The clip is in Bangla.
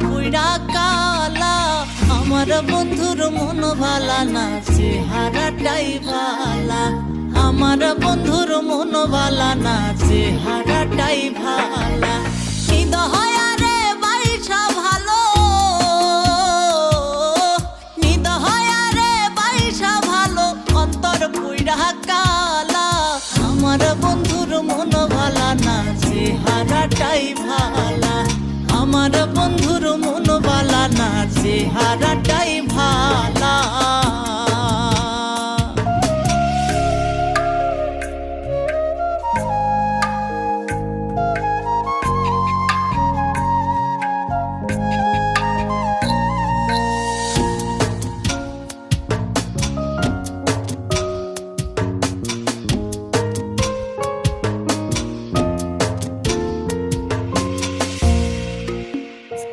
পুইরা কালা। আমার বন্ধুর মন ভালা না, চেহারাটাই ভালা। আমার বন্ধুর মন ভালা না, চেহারাটাই ভালা। নিদহয়ারে বাইসা ভালো, নিদহয়ারে বাইসা ভালো, অন্তর পুইরা কালা। আমার বন্ধুর মন ভালা না, চেহারাটাই ভালা। আমার বন্ধুর মন ভালা না, চেহারাটাই ভালা।